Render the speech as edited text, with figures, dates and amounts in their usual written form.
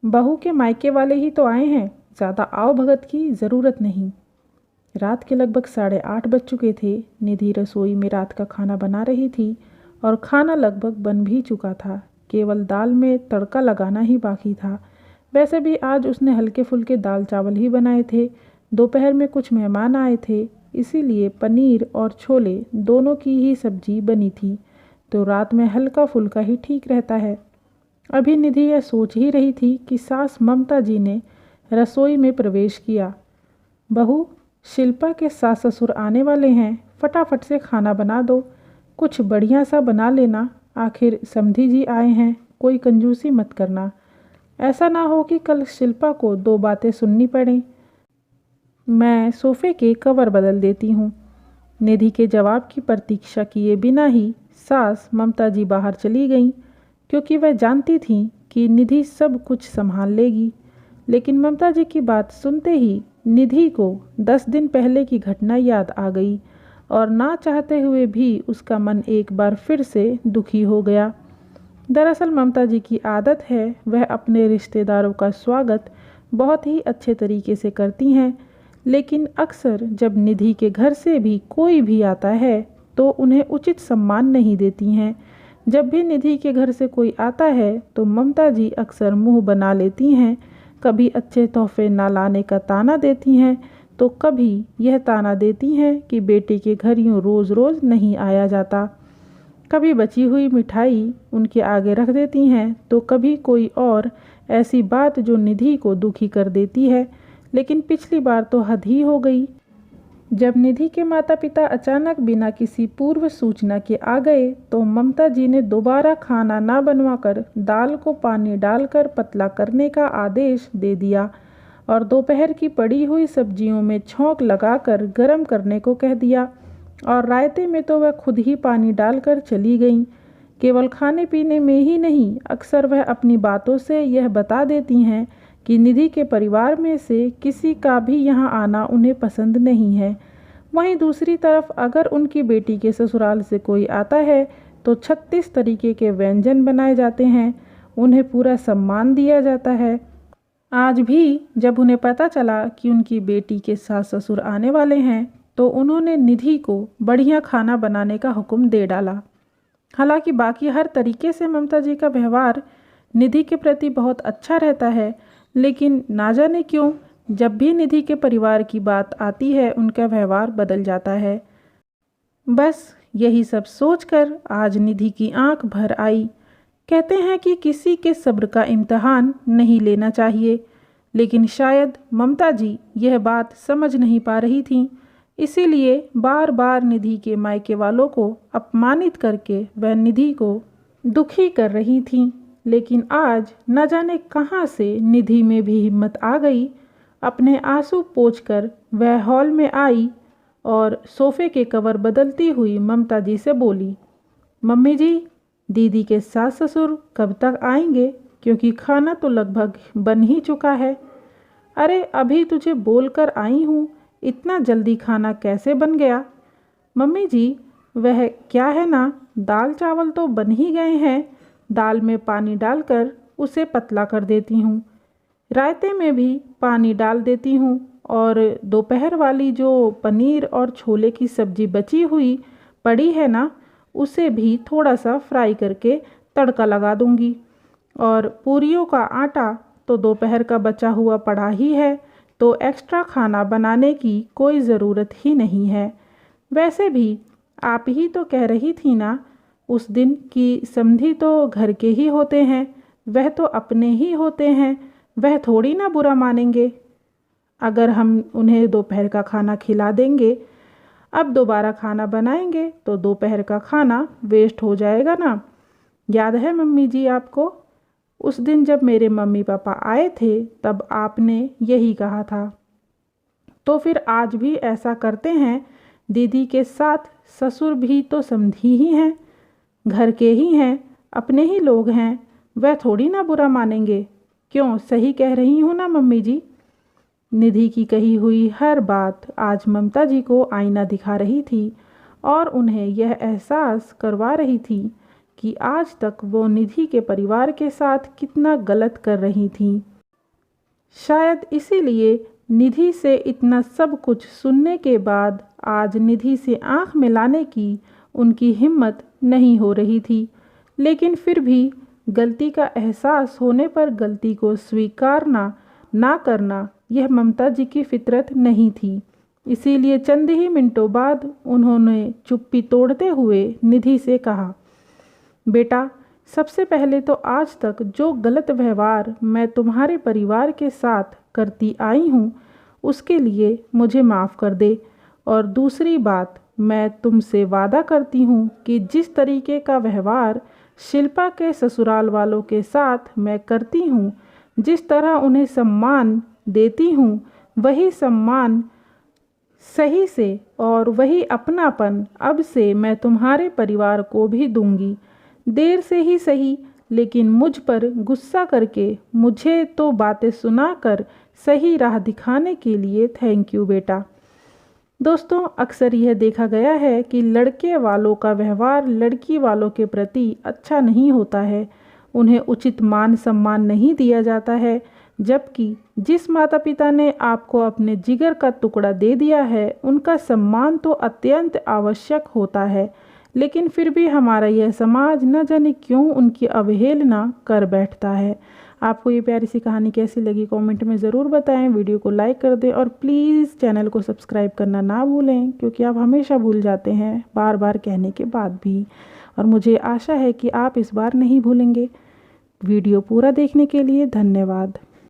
बहू के मायके वाले ही तो आए हैं, ज़्यादा आओ भगत की ज़रूरत नहीं। रात के लगभग 8:30 बज चुके थे। निधि रसोई में रात का खाना बना रही थी और खाना लगभग बन भी चुका था। केवल दाल में तड़का लगाना ही बाकी था। वैसे भी आज उसने हल्के फुल्के दाल चावल ही बनाए थे। दोपहर में कुछ मेहमान आए थे, इसीलिए पनीर और छोले दोनों की ही सब्जी बनी थी, तो रात में हल्का फुल्का ही ठीक रहता है। अभी निधि यह सोच ही रही थी कि सास ममता जी ने रसोई में प्रवेश किया। बहू, शिल्पा के सास ससुर आने वाले हैं, फटाफट से खाना बना दो, कुछ बढ़िया सा बना लेना, आखिर समधी जी आए हैं, कोई कंजूसी मत करना। ऐसा ना हो कि कल शिल्पा को 2 बातें सुननी पड़ें। मैं सोफे के कवर बदल देती हूँ। निधि के जवाब की प्रतीक्षा किए बिना ही सास ममता जी बाहर चली गईं, क्योंकि वह जानती थीं कि निधि सब कुछ संभाल लेगी। लेकिन ममता जी की बात सुनते ही निधि को 10 दिन पहले की घटना याद आ गई और ना चाहते हुए भी उसका मन एक बार फिर से दुखी हो गया। दरअसल ममता जी की आदत है, वह अपने रिश्तेदारों का स्वागत बहुत ही अच्छे तरीके से करती हैं, लेकिन अक्सर जब निधि के घर से भी कोई भी आता है तो उन्हें उचित सम्मान नहीं देती हैं। जब भी निधि के घर से कोई आता है तो ममता जी अक्सर मुंह बना लेती हैं, कभी अच्छे तोहफे ना लाने का ताना देती हैं, तो कभी यह ताना देती हैं कि बेटे के घर यूँ रोज़ रोज़ नहीं आया जाता। कभी बची हुई मिठाई उनके आगे रख देती हैं, तो कभी कोई और ऐसी बात जो निधि को दुखी कर देती है। लेकिन पिछली बार तो हद ही हो गई, जब निधि के माता पिता अचानक बिना किसी पूर्व सूचना के आ गए तो ममता जी ने दोबारा खाना ना बनवाकर दाल को पानी डालकर पतला करने का आदेश दे दिया और दोपहर की पड़ी हुई सब्जियों में छौंक लगाकर गर्म करने को कह दिया। और रायते में तो वह खुद ही पानी डालकर चली गईं। केवल खाने पीने में ही नहीं, अक्सर वह अपनी बातों से यह बता देती हैं कि निधि के परिवार में से किसी का भी यहाँ आना उन्हें पसंद नहीं है। वहीं दूसरी तरफ अगर उनकी बेटी के ससुराल से कोई आता है तो 36 तरीके के व्यंजन बनाए जाते हैं, उन्हें पूरा सम्मान दिया जाता है। आज भी जब उन्हें पता चला कि उनकी बेटी के सास ससुर आने वाले हैं तो उन्होंने निधि को बढ़िया खाना बनाने का हुक्म दे डाला। हालांकि बाकी हर तरीके से ममता जी का व्यवहार निधि के प्रति बहुत अच्छा रहता है, लेकिन ना जाने क्यों जब भी निधि के परिवार की बात आती है उनका व्यवहार बदल जाता है। बस यही सब सोचकर आज निधि की आंख भर आई। कहते हैं कि किसी के सब्र का इम्तिहान नहीं लेना चाहिए, लेकिन शायद ममता जी यह बात समझ नहीं पा रही थीं, इसीलिए बार बार निधि के मायके वालों को अपमानित करके वह निधि को दुखी कर रही थीं। लेकिन आज न जाने कहाँ से निधि में भी हिम्मत आ गई। अपने आंसू पोंछकर वह हॉल में आई और सोफे के कवर बदलती हुई ममता जी से बोली, मम्मी जी, दीदी के सास ससुर कब तक आएंगे, क्योंकि खाना तो लगभग बन ही चुका है। अरे अभी तुझे बोलकर आई हूँ, इतना जल्दी खाना कैसे बन गया। मम्मी जी, वह क्या है ना, दाल चावल तो बन ही गए हैं, दाल में पानी डालकर उसे पतला कर देती हूँ, रायते में भी पानी डाल देती हूँ और दोपहर वाली जो पनीर और छोले की सब्ज़ी बची हुई पड़ी है ना, उसे भी थोड़ा सा फ्राई करके तड़का लगा दूँगी। और पूरियों का आटा तो दोपहर का बचा हुआ पड़ा ही है, तो एक्स्ट्रा खाना बनाने की कोई ज़रूरत ही नहीं है। वैसे भी आप ही तो कह रही थी ना उस दिन कि समधी तो घर के ही होते हैं, वह तो अपने ही होते हैं, वह थोड़ी ना बुरा मानेंगे अगर हम उन्हें दोपहर का खाना खिला देंगे। अब दोबारा खाना बनाएंगे तो दोपहर का खाना वेस्ट हो जाएगा ना। याद है मम्मी जी आपको, उस दिन जब मेरे मम्मी पापा आए थे तब आपने यही कहा था। तो फिर आज भी ऐसा करते हैं। दीदी के साथ ससुर भी तो समधी ही हैं, घर के ही हैं, अपने ही लोग हैं, वह थोड़ी ना बुरा मानेंगे। क्यों, सही कह रही हूँ ना मम्मी जी। निधि की कही हुई हर बात आज ममता जी को आईना दिखा रही थी और उन्हें यह एहसास करवा रही थी कि आज तक वो निधि के परिवार के साथ कितना गलत कर रही थीं। शायद इसीलिए निधि से इतना सब कुछ सुनने के बाद आज निधि से आंख मिलाने की उनकी हिम्मत नहीं हो रही थी। लेकिन फिर भी गलती का एहसास होने पर गलती को स्वीकारना ना करना यह ममता जी की फितरत नहीं थी। इसीलिए चंद ही मिनटों बाद उन्होंने चुप्पी तोड़ते हुए निधि से कहा, बेटा, सबसे पहले तो आज तक जो गलत व्यवहार मैं तुम्हारे परिवार के साथ करती आई हूँ उसके लिए मुझे माफ़ कर दे। और दूसरी बात, मैं तुमसे वादा करती हूँ कि जिस तरीके का व्यवहार शिल्पा के ससुराल वालों के साथ मैं करती हूँ, जिस तरह उन्हें सम्मान देती हूँ, वही सम्मान सही से और वही अपनापन अब से मैं तुम्हारे परिवार को भी दूंगी। देर से ही सही, लेकिन मुझ पर गुस्सा करके मुझे तो बातें सुनाकर सही राह दिखाने के लिए थैंक यू बेटा। दोस्तों, अक्सर यह देखा गया है कि लड़के वालों का व्यवहार लड़की वालों के प्रति अच्छा नहीं होता है, उन्हें उचित मान सम्मान नहीं दिया जाता है। जबकि जिस माता पिता ने आपको अपने जिगर का टुकड़ा दे दिया है उनका सम्मान तो अत्यंत आवश्यक होता है। लेकिन फिर भी हमारा यह समाज न जाने क्यों उनकी अवहेलना कर बैठता है। आपको ये प्यारी सी कहानी कैसी लगी कमेंट में ज़रूर बताएं। वीडियो को लाइक कर दें और प्लीज़ चैनल को सब्सक्राइब करना ना भूलें, क्योंकि आप हमेशा भूल जाते हैं बार बार कहने के बाद भी। और मुझे आशा है कि आप इस बार नहीं भूलेंगे। वीडियो पूरा देखने के लिए धन्यवाद।